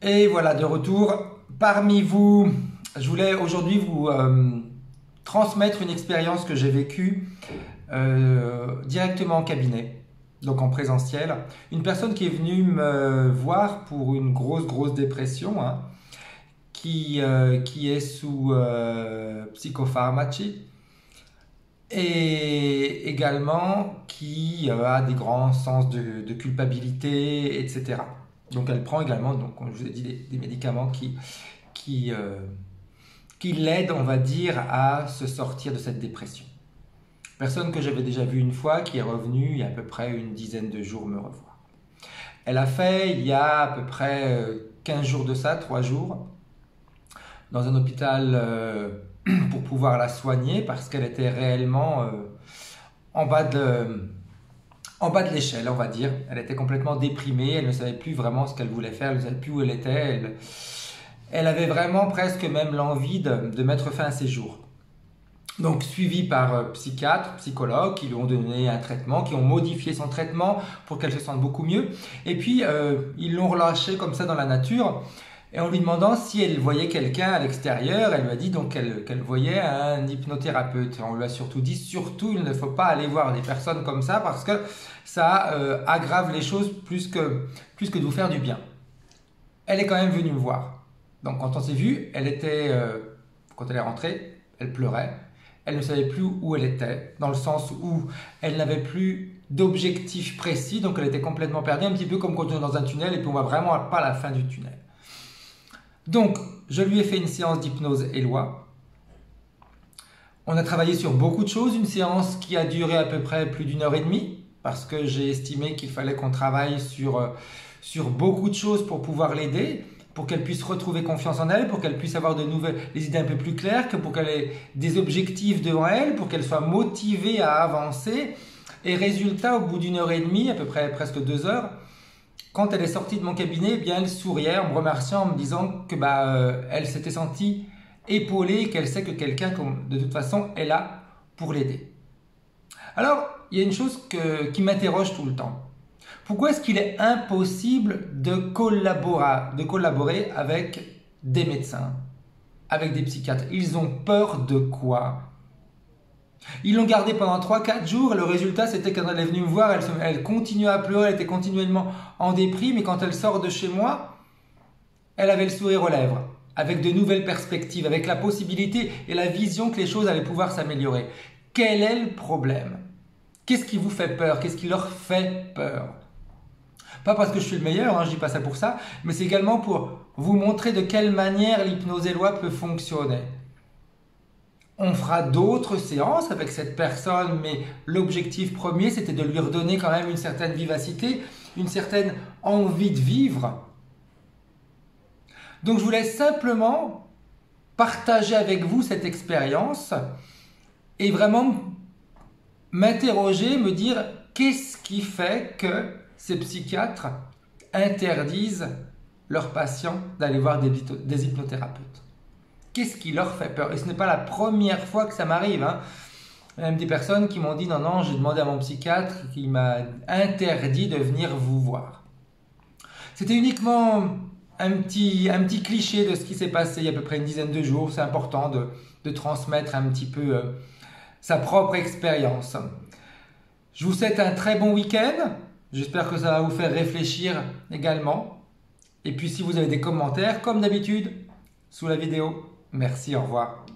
Et voilà, de retour parmi vous. Je voulais aujourd'hui vous transmettre une expérience que j'ai vécue directement en cabinet, donc en présentiel. Une personne qui est venue me voir pour une grosse dépression, hein, qui est sous psychopharmacie et également qui a des grands sens de culpabilité, etc. Donc elle prend également, donc, comme je vous ai dit, des médicaments qui qui l'aident, on va dire, à se sortir de cette dépression. Personne que j'avais déjà vue une fois qui est revenue il y a à peu près une dizaine de jours me revoir. Elle a fait il y a à peu près 15 jours de ça, 3 jours, dans un hôpital pour pouvoir la soigner parce qu'elle était réellement en bas de l'échelle, on va dire. Elle était complètement déprimée, elle ne savait plus vraiment ce qu'elle voulait faire, elle ne savait plus où elle était. Elle avait vraiment presque même l'envie de mettre fin à ses jours. Donc suivie par psychiatres, psychologues qui lui ont donné un traitement, qui ont modifié son traitement pour qu'elle se sente beaucoup mieux. Et puis ils l'ont relâchée comme ça dans la nature. Et en lui demandant si elle voyait quelqu'un à l'extérieur, elle lui a dit donc qu'elle voyait un hypnothérapeute. On lui a surtout dit, surtout il ne faut pas aller voir des personnes comme ça parce que ça aggrave les choses plus que de vous faire du bien. Elle est quand même venue me voir. Donc quand on s'est vu, quand elle est rentrée, elle pleurait. Elle ne savait plus où elle était, dans le sens où elle n'avait plus d'objectif précis, donc elle était complètement perdue, un petit peu comme quand on est dans un tunnel et puis on voit vraiment pas la fin du tunnel. Donc, je lui ai fait une séance d'hypnose Éloi. On a travaillé sur beaucoup de choses, une séance qui a duré à peu près plus d'1 heure et demie, parce que j'ai estimé qu'il fallait qu'on travaille sur beaucoup de choses pour pouvoir l'aider, pour qu'elle puisse retrouver confiance en elle, pour qu'elle puisse avoir des idées un peu plus claires, pour qu'elle ait des objectifs devant elle, pour qu'elle soit motivée à avancer. Et résultat, au bout d'1 heure et demie, à peu près presque 2 heures, quand elle est sortie de mon cabinet, eh bien, elle souriait en me remerciant, en me disant que elle s'était sentie épaulée et qu'elle sait que quelqu'un, de toute façon, est là pour l'aider. Alors, il y a une chose qui m'interroge tout le temps. Pourquoi est-ce qu'il est impossible de collaborer avec des médecins, avec des psychiatres? Ils ont peur de quoi? Ils l'ont gardée pendant 3-4 jours et le résultat c'était quand elle est venue me voir, elle continuait à pleurer, elle était continuellement en déprime et quand elle sort de chez moi, elle avait le sourire aux lèvres, avec de nouvelles perspectives, avec la possibilité et la vision que les choses allaient pouvoir s'améliorer. Quel est le problème? Qu'est-ce qui vous fait peur? Qu'est-ce qui leur fait peur? Pas parce que je suis le meilleur, hein, je dis pas ça pour ça, mais c'est également pour vous montrer de quelle manière l'hypnose Éloi peut fonctionner. On fera d'autres séances avec cette personne, mais l'objectif premier, c'était de lui redonner quand même une certaine vivacité, une certaine envie de vivre. Donc je voulais simplement partager avec vous cette expérience et vraiment m'interroger, me dire qu'est-ce qui fait que ces psychiatres interdisent leurs patients d'aller voir des hypnothérapeutes. Qu'est-ce qui leur fait peur? Et ce n'est pas la première fois que ça m'arrive. Hein. Il y a même des personnes qui m'ont dit non, j'ai demandé à mon psychiatre qui m'a interdit de venir vous voir. C'était uniquement un petit cliché de ce qui s'est passé il y a à peu près une dizaine de jours. C'est important de transmettre un petit peu sa propre expérience. Je vous souhaite un très bon week-end. J'espère que ça va vous faire réfléchir également. Et puis si vous avez des commentaires, comme d'habitude, sous la vidéo. Merci, au revoir.